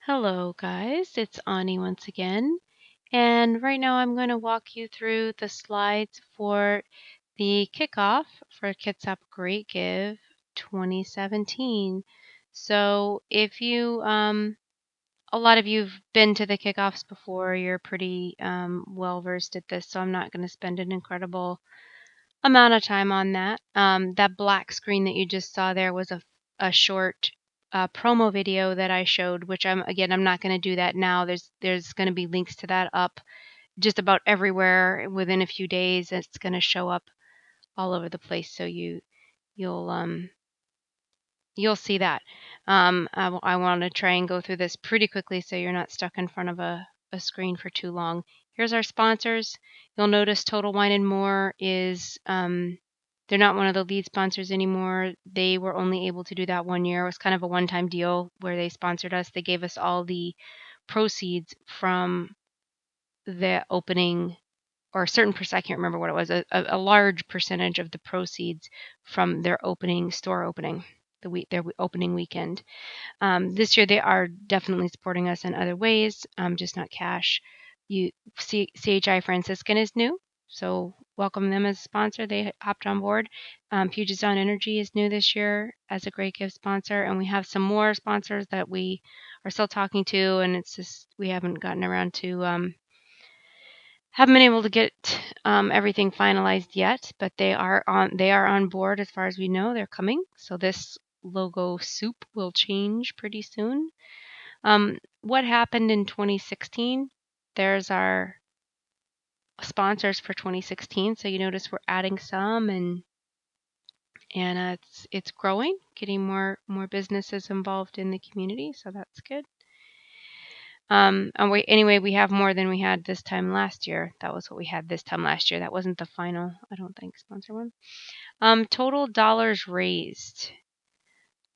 Hello guys, it's Ani once again, and right now I'm going to walk you through the slides for the kickoff for Kitsap Great Give 2017. So if you, a lot of you've been to the kickoffs before, you're pretty well versed at this, so I'm not going to spend an incredible amount of time on that. That black screen that you just saw there was a short promo video that I showed, which I'm not going to do that now. There's going to be links to that up just about everywhere within a few days. It's going to show up all over the place, so you'll you'll see that. I want to try and go through this pretty quickly so you're not stuck in front of a screen for too long. Here's our sponsors. You'll notice Total Wine and More is they're not one of the lead sponsors anymore. They were only able to do that 1 year. It was kind of a one-time deal where they sponsored us. They gave us all the proceeds from the opening, or a certain percent, I can't remember what it was, a large percentage of the proceeds from their store opening, their opening weekend. This year they are definitely supporting us in other ways, just not cash. CHI Franciscan is new, so welcome them as a sponsor. They hopped on board. Puget Sound Energy is new this year as a Great Gift sponsor, and we have some more sponsors that we are still talking to, and it's just we haven't gotten around to haven't been able to get everything finalized yet, but they are on board as far as we know. They're coming, so this logo soup will change pretty soon. What happened in 2016? There's our sponsors for 2016. So you notice we're adding some, and it's growing, getting more businesses involved in the community. So that's good. Anyway, we have more than we had this time last year. That was what we had this time last year. That wasn't the final, I don't think, sponsor one. Total dollars raised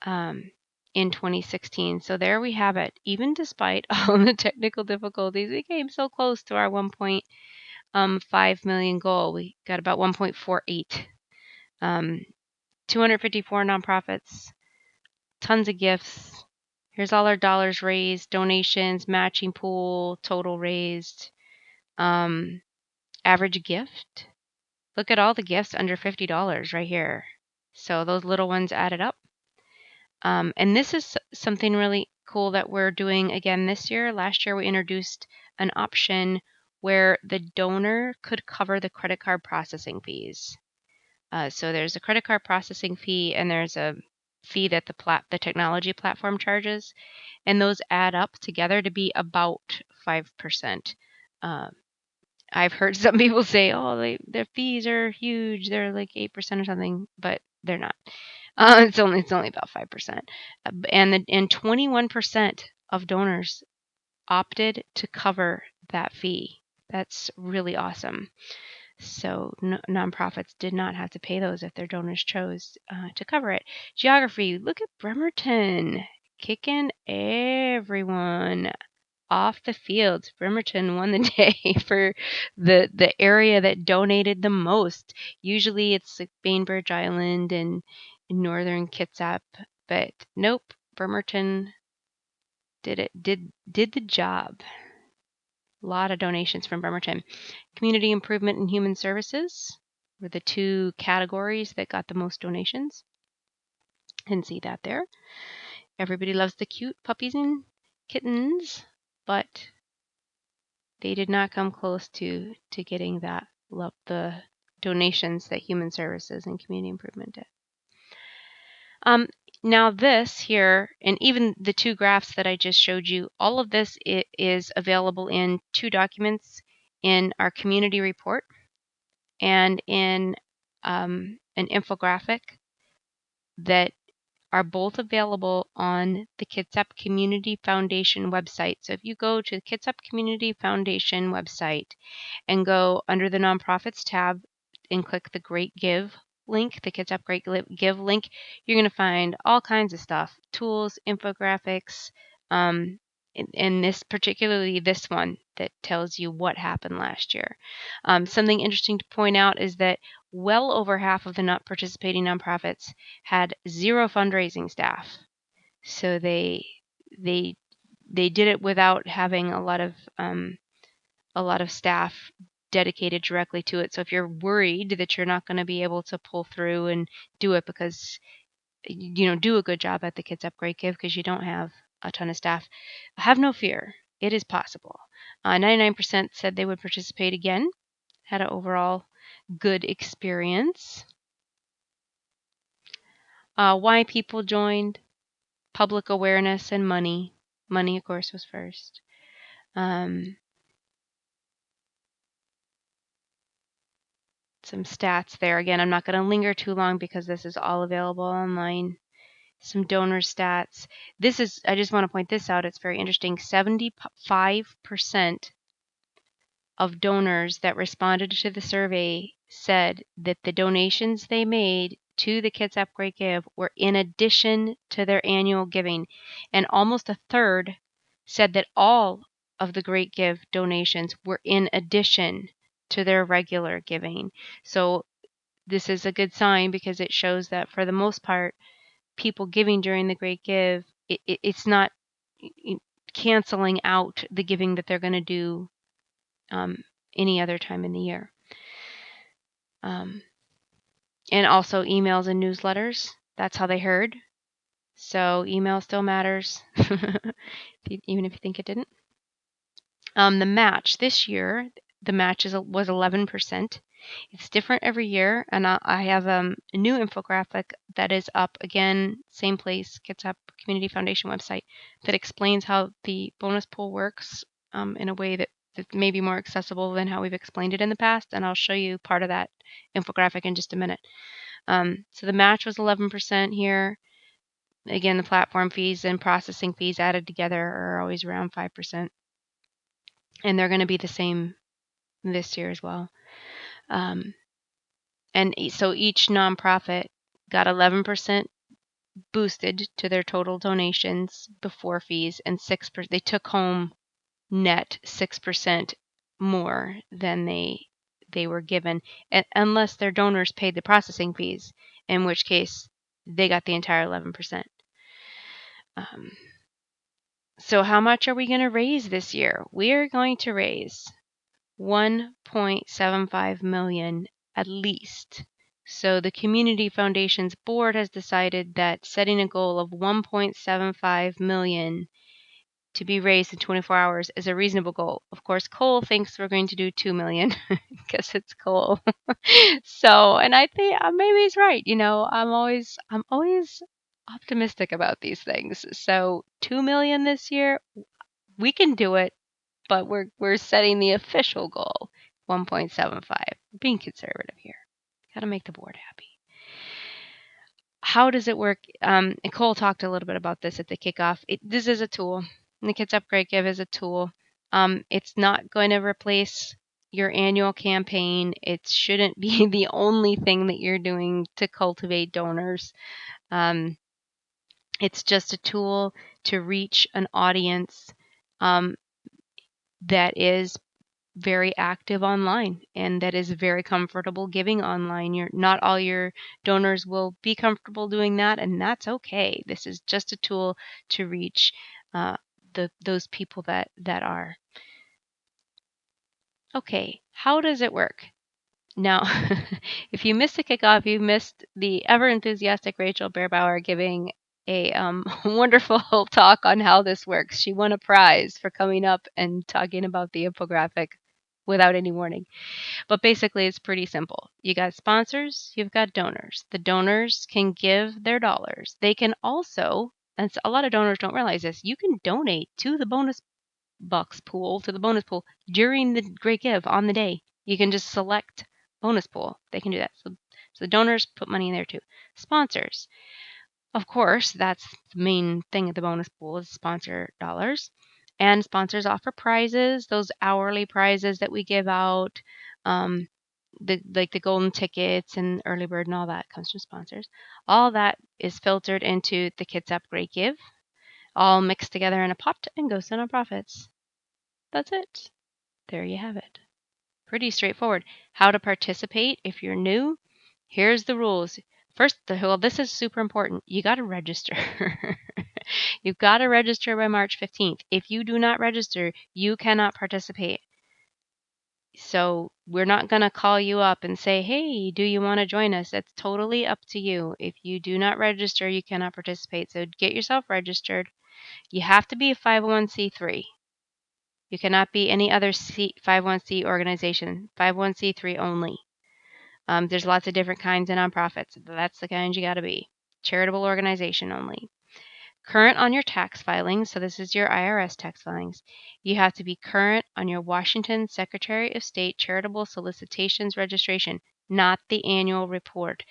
in 2016. So there we have it. Even despite all the technical difficulties, we came so close to our 1.5 million goal. We got about 1.48. 254 nonprofits, tons of gifts. Here's all our dollars raised, donations, matching pool, total raised, average gift. Look at all the gifts under $50 right here. So those little ones added up. And this is something really cool that we're doing again this year. Last year we introduced an option where the donor could cover the credit card processing fees. So there's a credit card processing fee, and there's a fee that the technology platform charges, and those add up together to be about 5%. I've heard some people say, "Oh, their fees are huge; they're like 8% or something," but they're not. It's only about 5%, and 21% of donors opted to cover that fee. That's really awesome. So nonprofits did not have to pay those if their donors chose to cover it. Geography, look at Bremerton, kicking everyone off the field. Bremerton won the day for the area that donated the most. Usually it's like Bainbridge Island and northern Kitsap, but nope, Bremerton did the job. A lot of donations from Bremerton. Community improvement and human services were the two categories that got the most donations. Can see that there. Everybody loves the cute puppies and kittens, but they did not come close to getting that the donations that human services and community improvement did. Now this here, and even the two graphs that I just showed you, all of this is available in two documents, in our community report and in an infographic that are both available on the Kitsap Community Foundation website. So if you go to the Kitsap Community Foundation website and go under the Nonprofits tab and click the Great Give link, the Kitsap Great Give link, you're going to find all kinds of stuff, tools, infographics, and particularly this one that tells you what happened last year. Something interesting to point out is that well over half of the not participating nonprofits had zero fundraising staff. So they they did it without having a lot of staff dedicated directly to it. So if you're worried that you're not going to be able to pull through and do it because do a good job at the Kitsap Great Give because you don't have a ton of staff, have no fear. It is possible. 99% said they would participate again, had an overall good experience. Why people joined: public awareness and money. Money, of course, was first. Some stats there. Again, I'm not going to linger too long because this is all available online. Some donor stats. I just want to point this out. It's very interesting. 75% of donors that responded to the survey said that the donations they made to the Kitsap Great Give were in addition to their annual giving, and almost a third said that all of the Great Give donations were in addition to their regular giving. So this is a good sign because it shows that for the most part, people giving during the Great Give, it's not canceling out the giving that they're going to do any other time in the year. And also emails and newsletters. That's how they heard. So email still matters, even if you think it didn't. The match this year, the match was 11%. It's different every year, and I have a new infographic that is up again, same place, Kitsap Community Foundation website, that explains how the bonus pool works in a way that may be more accessible than how we've explained it in the past, and I'll show you part of that infographic in just a minute. So the match was 11% here. Again, the platform fees and processing fees added together are always around 5%. And they're going to be the same this year as well. And so each nonprofit got 11% boosted to their total donations before fees, and 6%. They took home net 6% more than they were given, unless their donors paid the processing fees, in which case they got the entire 11%. So how much are we going to raise this year? We are going to raise $1.75 million at least. So the Community Foundation's board has decided that setting a goal of $1.75 million to be raised in 24 hours is a reasonable goal. Of course, Cole thinks we're going to do $2 million because it's Cole. So, and I think maybe he's right. I'm always optimistic about these things. So $2 million this year, we can do it, but we're setting the official goal, 1.75. We're being conservative here. Got to make the board happy. How does it work? Nicole talked a little bit about this at the kickoff. This is a tool. The Kitsap Great Give is a tool. It's not going to replace your annual campaign. It shouldn't be the only thing that you're doing to cultivate donors. It's just a tool to reach an audience that is very active online and that is very comfortable giving online. Not all your donors will be comfortable doing that, and that's okay. This is just a tool to reach those people that are. Okay, how does it work? Now, if you missed the kickoff, you missed the ever enthusiastic Rachel Beerbauer giving a wonderful talk on how this works. She won a prize for coming up and talking about the infographic without any warning. But basically, it's pretty simple. You got sponsors, you've got donors. The donors can give their dollars. They can also, and a lot of donors don't realize this, you can donate to the bonus pool during the Great Give on the day. You can just select bonus pool. They can do that. So the donors put money in there too. Sponsors. Of course, that's the main thing at the bonus pool is sponsor dollars. And sponsors offer prizes, those hourly prizes that we give out, the golden tickets and early bird and all that comes from sponsors. All that is filtered into the Kitsap Great Give, all mixed together in a pot and goes to nonprofits. That's it. There you have it. Pretty straightforward. How to participate if you're new. Here's the rules. First, well, this is super important. You got to register. You've got to register by March 15th. If you do not register, you cannot participate. So we're not going to call you up and say, hey, do you want to join us? That's totally up to you. If you do not register, you cannot participate. So get yourself registered. You have to be a 501c3. You cannot be any other 501c organization, 501c3 only. There's lots of different kinds of nonprofits. That's the kind you got to be. Charitable organization only. Current on your tax filings, so this is your IRS tax filings. You have to be current on your Washington Secretary of State charitable solicitations registration, not the annual report.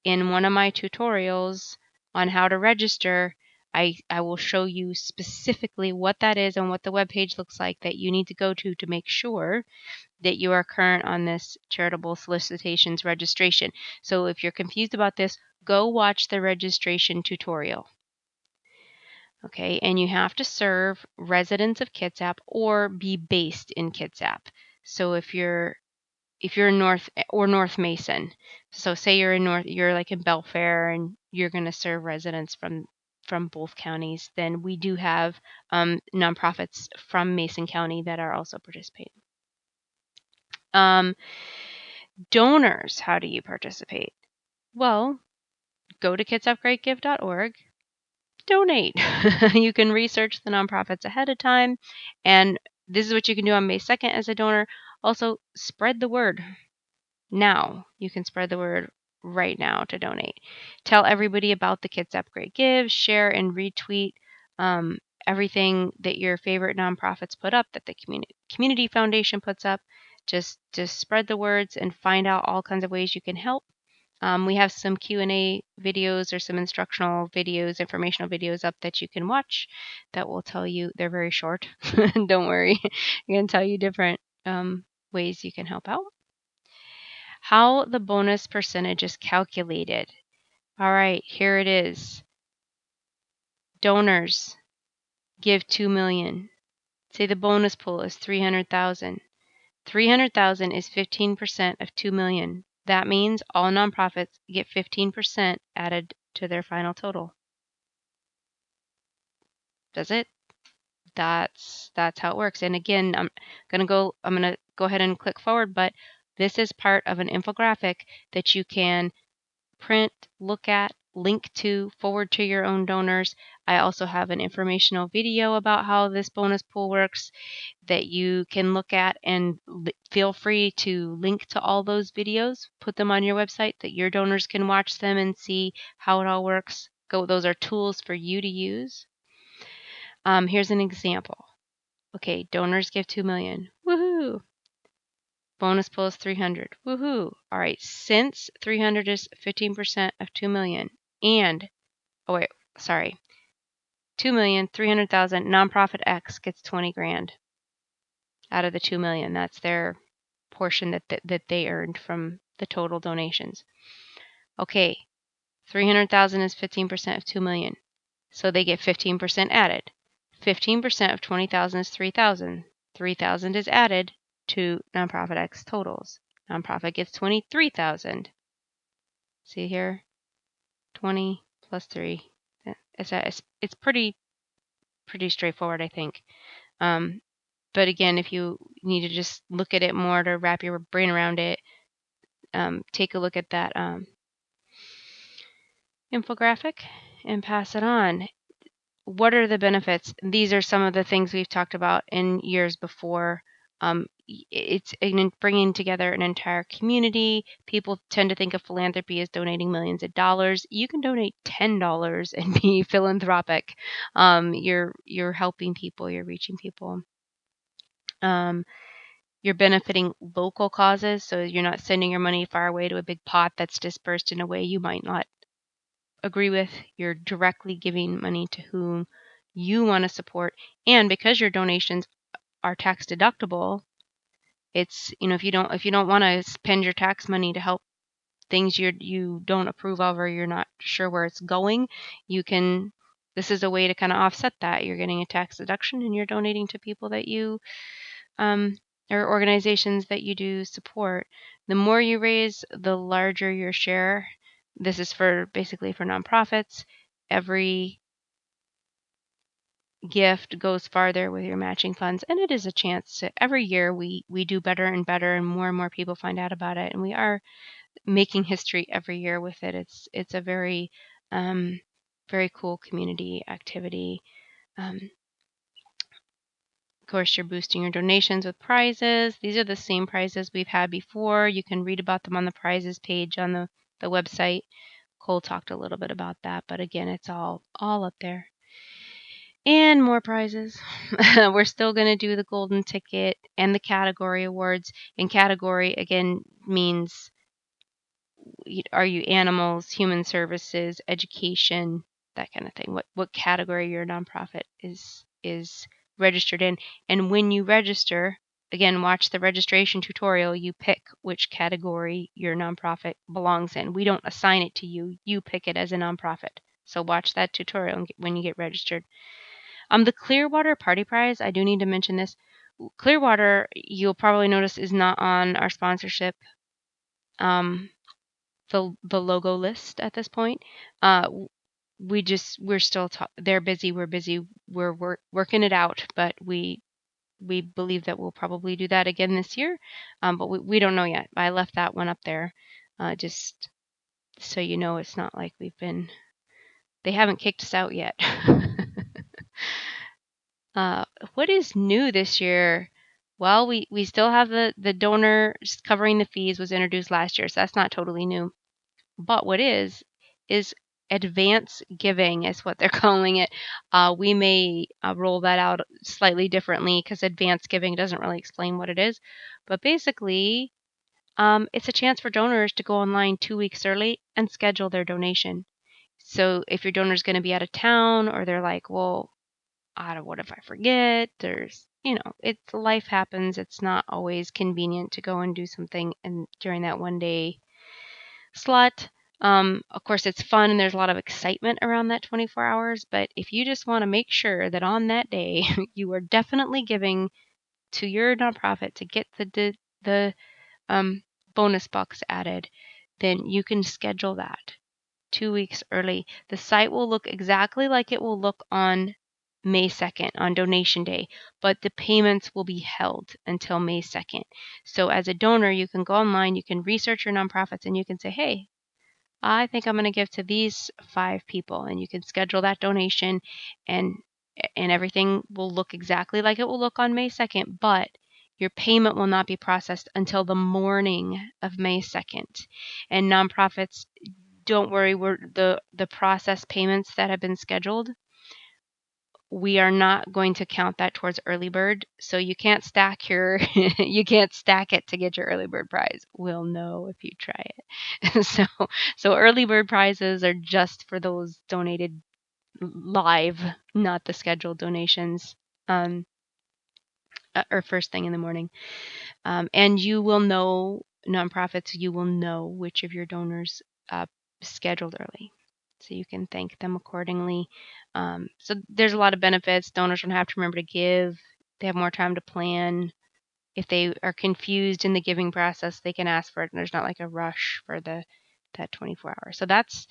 In one of my tutorials on how to register, I will show you specifically what that is and what the webpage looks like that you need to go to make sure that you are current on this charitable solicitations registration. So if you're confused about this, go watch the registration tutorial. Okay, and you have to serve residents of Kitsap or be based in Kitsap. So if you're in North Mason, so say you're like in Belfair and you're going to serve residents from both counties, then we do have nonprofits from Mason County that are also participating. Donors, how do you participate? Well, go to kitsapgreatgive.org. Donate. You can research the nonprofits ahead of time, and this is what you can do on May 2nd as a donor. Also, spread the word now. You can spread the word right now to donate. Tell everybody about the Kitsap Great Give, share and retweet everything that your favorite nonprofits put up, that the community foundation puts up. Just spread the words and find out all kinds of ways you can help. We have some Q&A videos or some instructional videos, informational videos up that you can watch that will tell you. They're very short. Don't worry. I'm going to tell you different ways you can help out. How the bonus percentage is calculated. All right, here it is. Donors give $2 million. Say the bonus pool is $300,000. $300,000 is 15% of $2 million. That means all nonprofits get 15% added to their final total. Does it? That's how it works. And again, I'm gonna go ahead and click forward, but this is part of an infographic that you can print, look at, link to, forward to your own donors. I also have an informational video about how this bonus pool works that you can look at, and feel free to link to all those videos, put them on your website that your donors can watch them and see how it all works. Those are tools for you to use. Here's an example. Okay, donors give $2 million. Woohoo! Bonus pool is 300. Woohoo! All right, since 300 is 15% of 2 million, and 2,300,000, nonprofit X gets 20 grand out of the 2 million. That's their portion that they earned from the total donations. Okay, 300,000 is 15% of 2 million, so they get 15% added. 15% of 20,000 is 3,000. 3,000 is added to nonprofit X totals. Nonprofit gets 23,000. See here, 20 plus 3. It's pretty straightforward, I think. But again, if you need to just look at it more to wrap your brain around it, take a look at that infographic and pass it on. What are the benefits? These are some of the things we've talked about in years before. It's bringing together an entire community. People tend to think of philanthropy as donating millions of dollars. You can donate $10 and be philanthropic. You're helping people. You're reaching people. You're benefiting local causes, so you're not sending your money far away to a big pot that's dispersed in a way you might not agree with. You're directly giving money to whom you want to support, and because your donations are tax deductible, it's, if you don't want to spend your tax money to help things you don't approve of or you're not sure where it's going, this is a way to kind of offset that. You're getting a tax deduction and you're donating to people that you or organizations that you do support. The more you raise, the larger your share. This is for basically for nonprofits. Every gift goes farther with your matching funds, and it is a chance to every year we do better and better, and more people find out about it, and we are making history every year with it. It's a very very cool community activity. Of course, you're boosting your donations with prizes. These are the same prizes we've had before. You can read about them on the prizes page on the website. Cole talked a little bit about that, but again, it's all up there. And more prizes. We're still going to do the golden ticket and the category awards. And category, again, means are you animals, human services, education, that kind of thing. What category your nonprofit is registered in. And when you register, again, watch the registration tutorial. You pick which category your nonprofit belongs in. We don't assign it to you. You pick it as a nonprofit. So watch that tutorial when you get registered. The Clearwater Party Prize, I do need to mention this. Clearwater, you'll probably notice, is not on our sponsorship, the logo list at this point. We're still they're busy. We're busy. We're working it out, but we believe that we'll probably do that again this year. But we don't know yet. I left that one up there, just so you know, it's not like they haven't kicked us out yet. What is new this year? Well, we still have the donor covering the fees was introduced last year, so that's not totally new. But what is advance giving is what they're calling it. We may roll that out slightly differently because advance giving doesn't really explain what it is. But basically, it's a chance for donors to go online 2 weeks early and schedule their donation. So if your donor is going to be out of town, or they're like, well, what if I forget? Life happens. It's not always convenient to go and do something and during that one day slot. Of course, it's fun and there's a lot of excitement around that 24 hours. But if you just want to make sure that on that day you are definitely giving to your nonprofit to get the bonus box added, then you can schedule that 2 weeks early. The site will look exactly like it will look on May 2nd, on donation day, but the payments will be held until May 2nd. So as a donor, you can go online, you can research your nonprofits, and you can say, hey, I think I'm going to give to these 5 people, and you can schedule that donation, and everything will look exactly like it will look on May 2nd, but your payment will not be processed until the morning of May 2nd. And nonprofits, don't worry, the process payments that have been scheduled, we are not going to count that towards early bird. So you can't stack you can't stack it to get your early bird prize. We'll know if you try it. so early bird prizes are just for those donated live, not the scheduled donations, or first thing in the morning. And you will know, nonprofits, you will know which of your donors scheduled early. So you can thank them accordingly. So there's a lot of benefits. Donors don't have to remember to give. They have more time to plan. If they are confused in the giving process, they can ask for it, and there's not like a rush for that 24 hours. So that's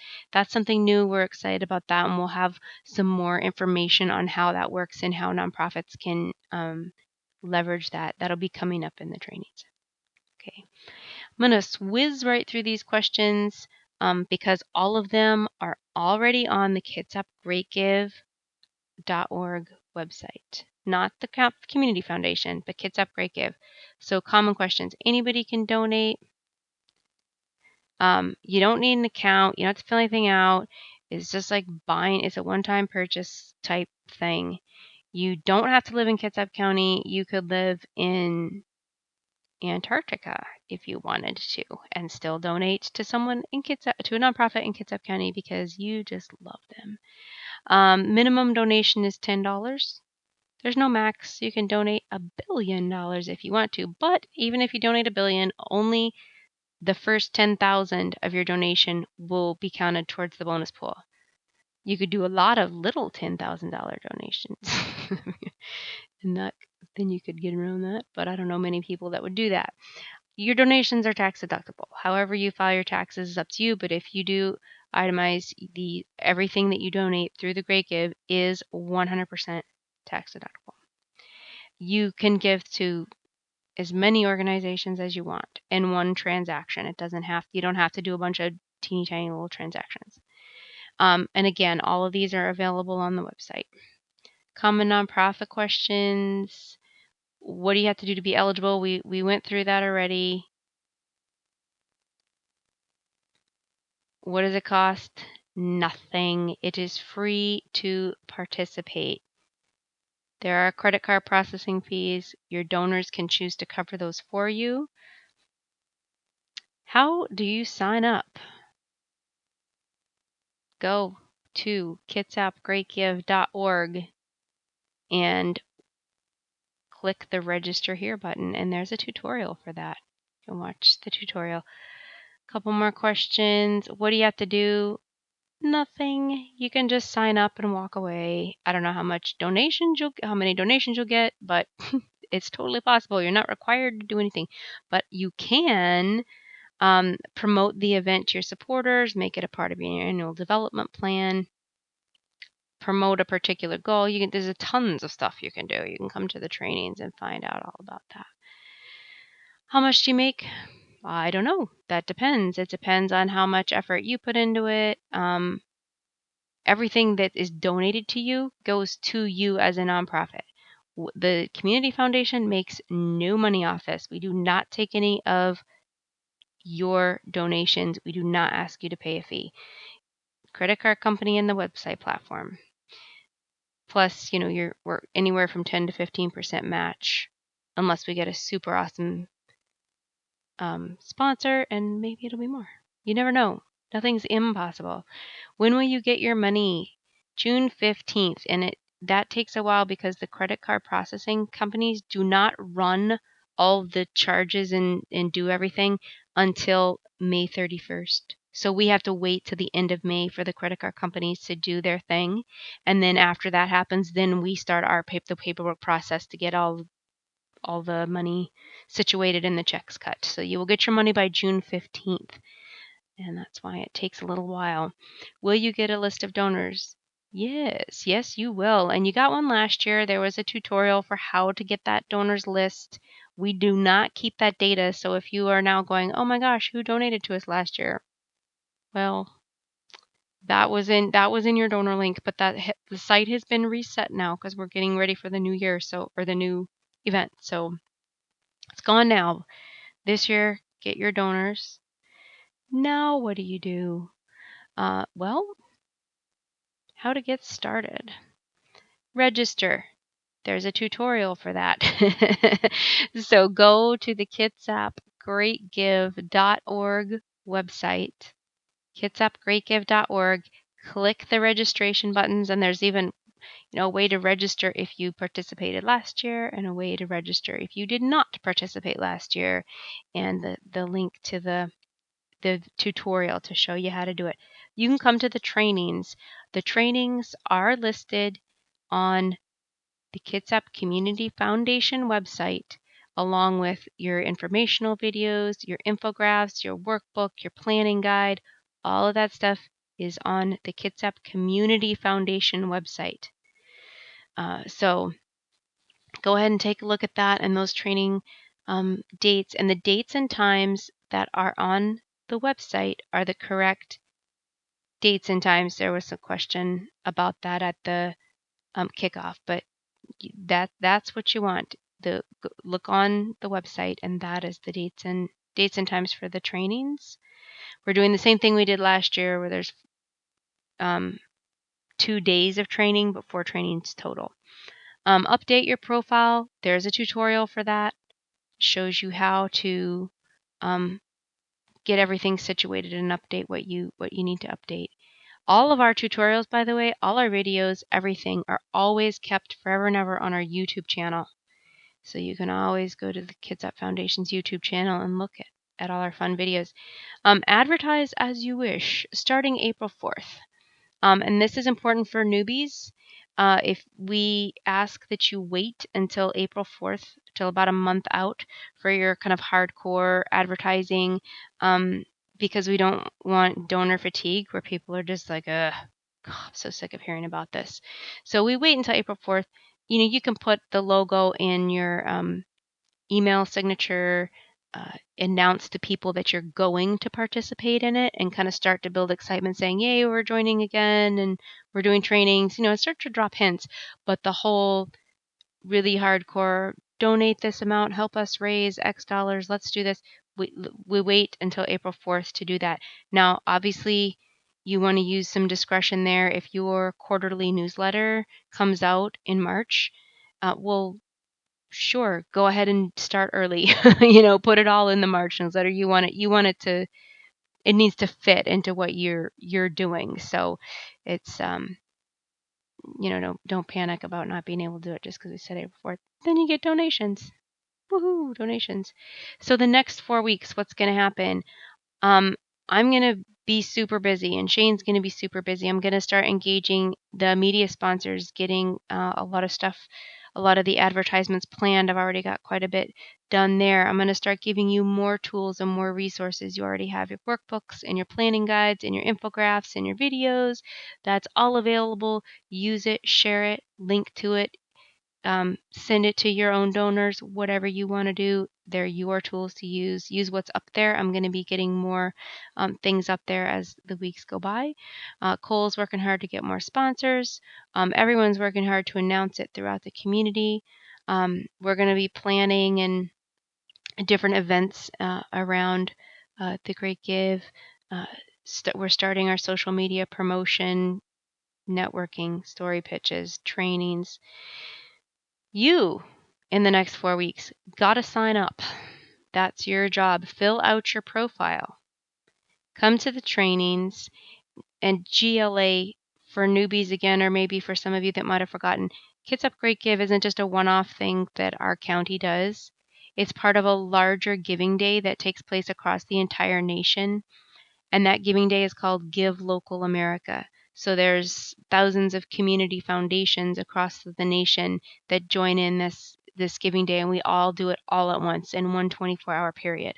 something new. We're excited about that, and we'll have some more information on how that works and how nonprofits can leverage that. That'll be coming up in the trainings. Okay, I'm going to whiz right through these questions because all of them are already on the Kitsap GreatGive.org website. Not the Community Foundation, but Kitsap Great Give. So common questions. Anybody can donate. You don't need an account. You don't have to fill anything out. It's just like buying. It's a one-time purchase type thing. You don't have to live in Kitsap County. You could live in Antarctica if you wanted to, and still donate to someone in Kitsap, to a nonprofit in Kitsap County, because you just love them. Minimum donation is $10. There's no max. You can donate $1 billion if you want to, but even if you donate $1 billion, only the first 10,000 of your donation will be counted towards the bonus pool. You could do a lot of little $10,000 donations, and then you could get around that. But I don't know many people that would do that. your donations are tax deductible. However you file your taxes is up to you, but if you do itemize, everything that you donate through the Great Give is 100% tax deductible. You can give to as many organizations as you want in one transaction. You don't have to do a bunch of teeny tiny little transactions. And again, all of these are available on the website. Common nonprofit questions. What do you have to do to be eligible? We went through that already. What does it cost? Nothing. It is free to participate. There are credit card processing fees. Your donors can choose to cover those for you. How do you sign up? Go to kitsapgreatgive.org and click the register here button, and there's a tutorial for that. You can watch the tutorial. A couple more questions. What do you have to do? Nothing. You can just sign up and walk away. I don't know how many donations you'll get, but it's totally possible. You're not required to do anything, but you can promote the event to your supporters, make it a part of your annual development plan, promote a particular goal. There's tons of stuff you can do. You can come to the trainings and find out all about that. How much do you make? I don't know. That depends. It depends on how much effort you put into it. Everything that is donated to you goes to you as a nonprofit. The community foundation makes no money off this. We do not take any of your donations. We do not ask you to pay a fee. Credit card company and the website platform. Plus, we're anywhere from 10 to 15% match, unless we get a super awesome sponsor, and maybe it'll be more. You never know. Nothing's impossible. When will you get your money? June 15th, and that takes a while because the credit card processing companies do not run all the charges and do everything until May 31st. So we have to wait to the end of May for the credit card companies to do their thing. And then after that happens, then we start the paperwork process to get all the money situated and the checks cut. So you will get your money by June 15th. And that's why it takes a little while. Will you get a list of donors? Yes, you will. And you got one last year. There was a tutorial for how to get that donors list. We do not keep that data. So if you are now going, oh my gosh, who donated to us last year? Well, that was in your donor link, but the site has been reset now because we're getting ready for the new year, or the new event. So it's gone now. This year, get your donors. Now what do you do? Well, how to get started. Register. There's a tutorial for that. So go to the kitsapgreatgive.org website, kitsapgreatgive.org, click the registration buttons, and there's even a way to register if you participated last year and a way to register if you did not participate last year, and the link to the tutorial to show you how to do it. You can come to the trainings. The trainings are listed on the Kitsap Community Foundation website, along with your informational videos, your infographics, your workbook, your planning guide. All of that stuff is on the Kitsap Community Foundation website. So go ahead and take a look at that and those training dates. And the dates and times that are on the website are the correct dates and times. There was a question about that at the kickoff, but that's what you want. Look on the website, and that is the dates and times for the trainings. We're doing the same thing we did last year, where there's 2 days of training, but 4 trainings total. Update your profile. There's a tutorial for that. It shows you how to get everything situated and update what you need to update. All of our tutorials, by the way, all our videos, everything are always kept forever and ever on our YouTube channel. So you can always go to the Kitsap Foundation's YouTube channel and look at all our fun videos. Advertise as you wish, starting April 4th. And this is important for newbies. If we ask that you wait until April 4th, till about a month out for your kind of hardcore advertising, because we don't want donor fatigue where people are just like, ugh, God, I'm so sick of hearing about this. So we wait until April 4th. You can put the logo in your email signature, announce to people that you're going to participate in it, and kind of start to build excitement saying, yay, we're joining again and we're doing trainings, start to drop hints. But the whole really hardcore, donate this amount, help us raise X dollars, let's do this. We wait until April 4th to do that. Now, obviously, you want to use some discretion there. If your quarterly newsletter comes out in March, well, sure, go ahead and start early. Put it all in the March newsletter. It needs to fit into what you're doing. So it's don't panic about not being able to do it just because we said it before. Then you get donations. Woohoo, donations. So the next 4 weeks, what's going to happen? Um, I'm going to be super busy, and Shane's going to be super busy. I'm going to start engaging the media sponsors, getting a lot of stuff, a lot of the advertisements planned. I've already got quite a bit done there. I'm going to start giving you more tools and more resources. You already have your workbooks and your planning guides and your infographics and your videos. That's all available. Use it, share it, link to it. Send it to your own donors, whatever you want to do. They're your tools to use. Use what's up there. I'm going to be getting more things up there as the weeks go by. Cole's working hard to get more sponsors. Everyone's working hard to announce it throughout the community. We're going to be planning and different events around the Great Give. We're starting our social media promotion, networking, story pitches, trainings. You, in the next 4 weeks, got to sign up. That's your job. Fill out your profile. Come to the trainings. And GLA for newbies again, or maybe for some of you that might have forgotten, Kitsap Great Give isn't just a one-off thing that our county does. It's part of a larger giving day that takes place across the entire nation. And that giving day is called Give Local America. So there's thousands of community foundations across the nation that join in this giving day, and we all do it all at once in one 24-hour period.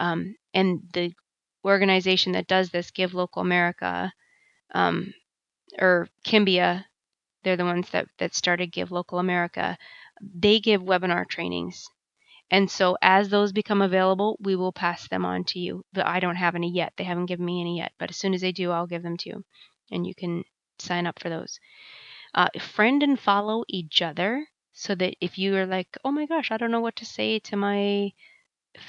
And the organization that does this, Give Local America, or Kimbia, they're the ones that started Give Local America. They give webinar trainings. And so as those become available, we will pass them on to you. But I don't have any yet. They haven't given me any yet. But as soon as they do, I'll give them to you. And you can sign up for those. Friend and follow each other so that if you are like, oh my gosh, I don't know what to say to my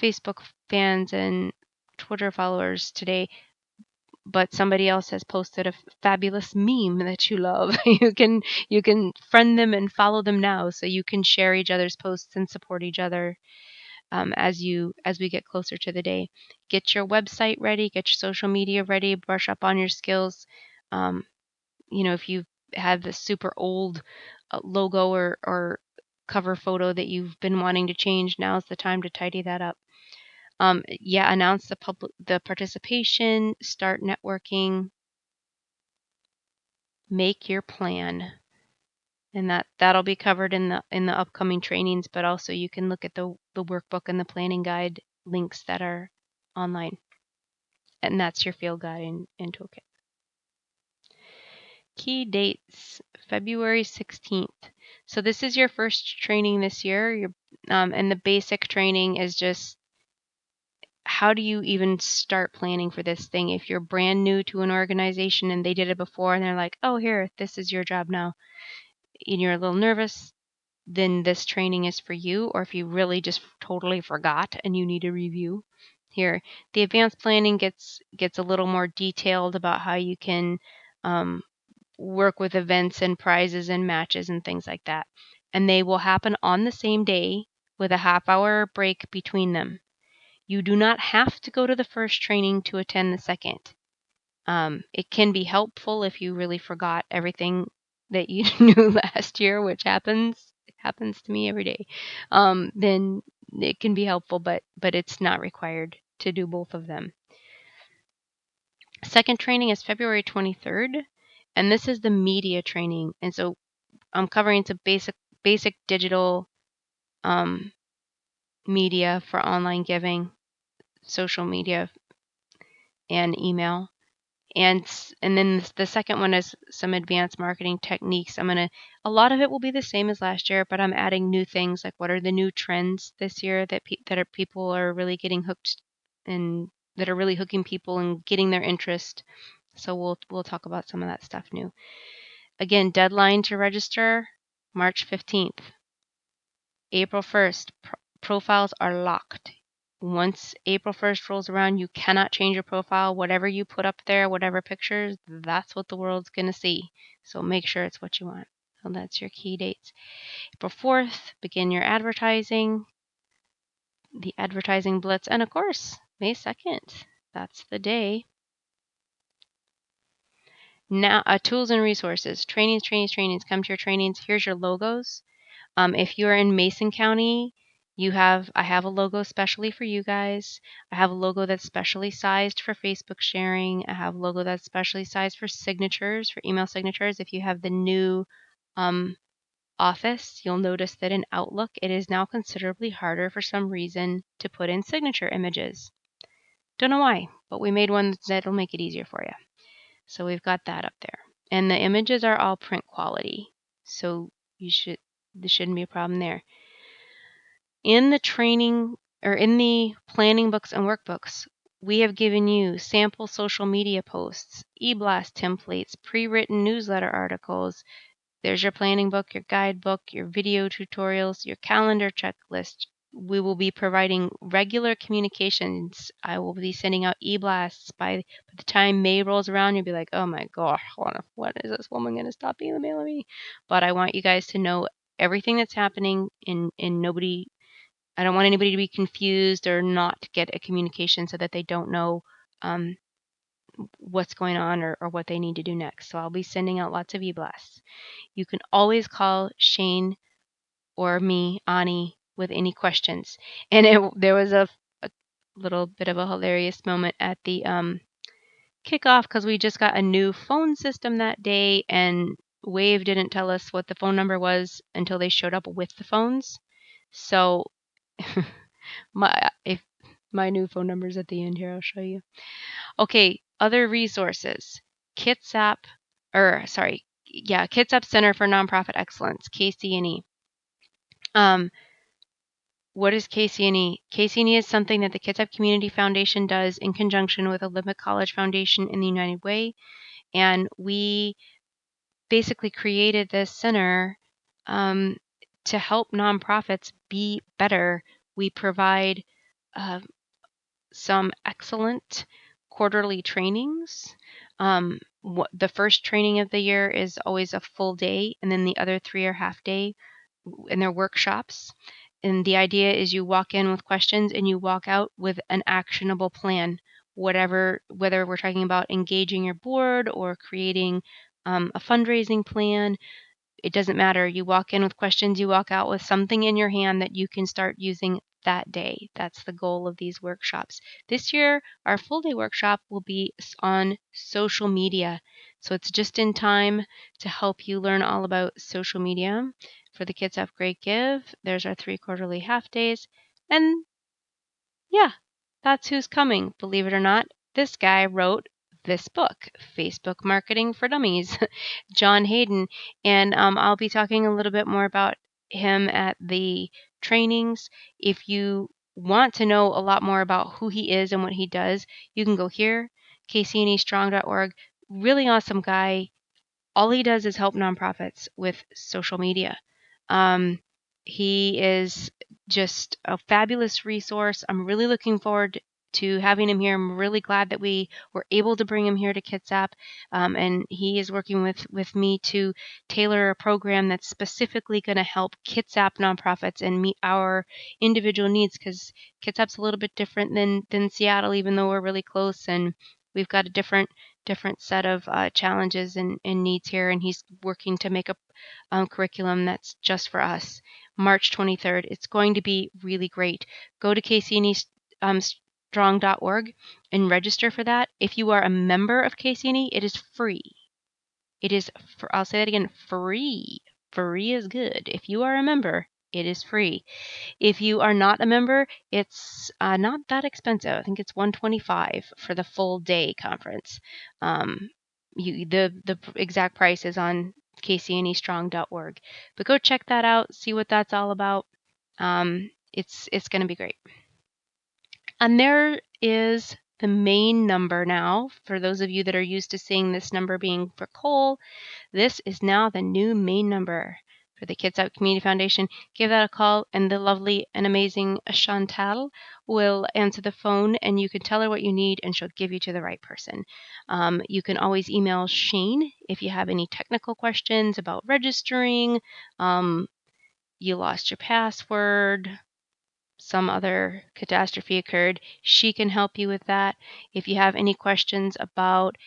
Facebook fans and Twitter followers today, but somebody else has posted a fabulous meme that you love, you can friend them and follow them now so you can share each other's posts and support each other as we get closer to the day. Get your website ready, get your social media ready, brush up on your skills. If you have this super old logo or cover photo that you've been wanting to change, now's the time to tidy that up. Announce the participation, start networking, make your plan. And that'll be covered in the upcoming trainings, but also you can look at the workbook and the planning guide links that are online. And that's your field guide in toolkit. Key dates, February 16th. So this is your first training this year. And the basic training is just how do you even start planning for this thing? If you're brand new to an organization and they did it before and they're like, oh, here, this is your job now, and you're a little nervous, then this training is for you. Or if you really just totally forgot and you need a review, here. The advanced planning gets a little more detailed about how you can work with events and prizes and matches and things like that. And they will happen on the same day with a half-hour break between them. You do not have to go to the first training to attend the second. It can be helpful if you really forgot everything that you knew last year, which happens. It happens to me every day. Then it can be helpful, but it's not required to do both of them. Second training is February 23rd, And this is the media training. And so I'm covering some basic digital media for online giving, social media, and email. And then the second one is some advanced marketing techniques. A lot of it will be the same as last year, but I'm adding new things, like what are the new trends this year that people are really getting hooked, and that are really hooking people and getting their interest. So we'll talk about some of that stuff new. Again, deadline to register March 15th. April 1st, profiles are locked. Once April 1st rolls around, you cannot change your profile. Whatever you put up there, whatever pictures, that's what the world's going to see. So make sure it's what you want. So that's your key dates. April 4th, begin your advertising, the advertising blitz, and of course, May 2nd. That's the day. Now, tools and resources, trainings. Come to your trainings. Here's your logos. If you're in Mason County, I have a logo specially for you guys. I have a logo that's specially sized for Facebook sharing. I have a logo that's specially sized for signatures, for email signatures. If you have the new Office, you'll notice that in Outlook, it is now considerably harder for some reason to put in signature images. Don't know why, but we made one that'll make it easier for you. So we've got that up there. And the images are all print quality. So there shouldn't be a problem there. In the training, or in the planning books and workbooks, we have given you sample social media posts, e-blast templates, pre-written newsletter articles. There's your planning book, your guidebook, your video tutorials, your calendar checklist. We will be providing regular communications. I will be sending out e-blasts. By the time May rolls around, you'll be like, oh my gosh, what is this woman going to stop emailing me? But I want you guys to know everything that's happening, and I don't want anybody to be confused or not get a communication so that they don't know what's going on or what they need to do next. So I'll be sending out lots of e-blasts. You can always call Shane or me, Ani, with any questions. And there was a little bit of a hilarious moment at the kickoff, because we just got a new phone system that day, and Wave didn't tell us what the phone number was until they showed up with the phones. So my new phone number is at the end here. I'll show you. Okay, other resources. Kitsap Center for Nonprofit Excellence, KC&E. What is KC&E? KC&E is something that the Kitsap Community Foundation does in conjunction with Olympic College Foundation in the United Way. And we basically created this center to help nonprofits be better. We provide some excellent quarterly trainings. The first training of the year is always a full day, and then the other 3 are half day, and they're workshops. And the idea is you walk in with questions and you walk out with an actionable plan, whether we're talking about engaging your board or creating a fundraising plan. It doesn't matter. You walk in with questions, you walk out with something in your hand that you can start using that day. That's the goal of these workshops. This year, our full day workshop will be on social media. So it's just in time to help you learn all about social media. For the Kitsap Great Give, there's our 3 quarterly half days. And yeah, that's who's coming. Believe it or not, this guy wrote this book, Facebook Marketing for Dummies, John Hayden. And I'll be talking a little bit more about him at the trainings. If you want to know a lot more about who he is and what he does, you can go here, kcnestrong.org. Really awesome guy. All he does is help nonprofits with social media. He is just a fabulous resource. I'm really looking forward to having him here. I'm really glad that we were able to bring him here to Kitsap, and he is working with me to tailor a program that's specifically going to help Kitsap nonprofits and meet our individual needs, because Kitsap's a little bit different than Seattle, even though we're really close, and we've got a different set of challenges and needs here, and he's working to make a curriculum that's just for us. March 23rd. It's going to be really great. Go to kcnestrong.org and register for that. If you are a member of KC&E, it is free. It is, I'll say that again, free. Free is good. If you are a member, it is free. If you are not a member, it's not that expensive. I think it's $125 for the full day conference. The exact price is on kcnestrong.org. But go check that out, see what that's all about. It's going to be great. And there is the main number now. For those of you that are used to seeing this number being for Cole, this is now the new main number for the Kitsap Community Foundation. Give that a call, and the lovely and amazing Chantal will answer the phone, and you can tell her what you need, and she'll give you to the right person. You can always email Shane if you have any technical questions about registering, you lost your password, some other catastrophe occurred. She can help you with that. If you have any questions about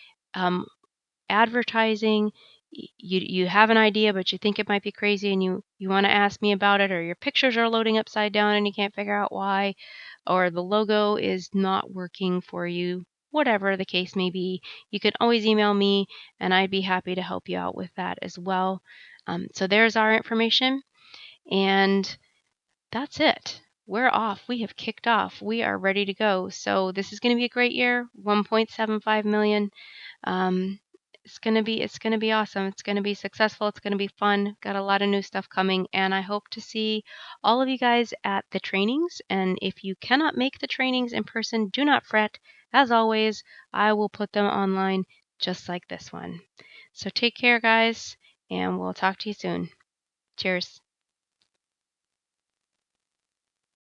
advertising, you have an idea but you think it might be crazy and you want to ask me about it, or your pictures are loading upside down and you can't figure out why, or the logo is not working for you, whatever the case may be, you can always email me and I'd be happy to help you out with that as well. So there's our information, and that's it. We're off. We have kicked off. We are ready to go. So this is going to be a great year. 1.75 million. It's gonna be awesome. It's gonna be successful. It's gonna be fun. Got a lot of new stuff coming, and I hope to see all of you guys at the trainings. And if you cannot make the trainings in person, do not fret. As always, I will put them online just like this one. So take care, guys, and we'll talk to you soon. Cheers.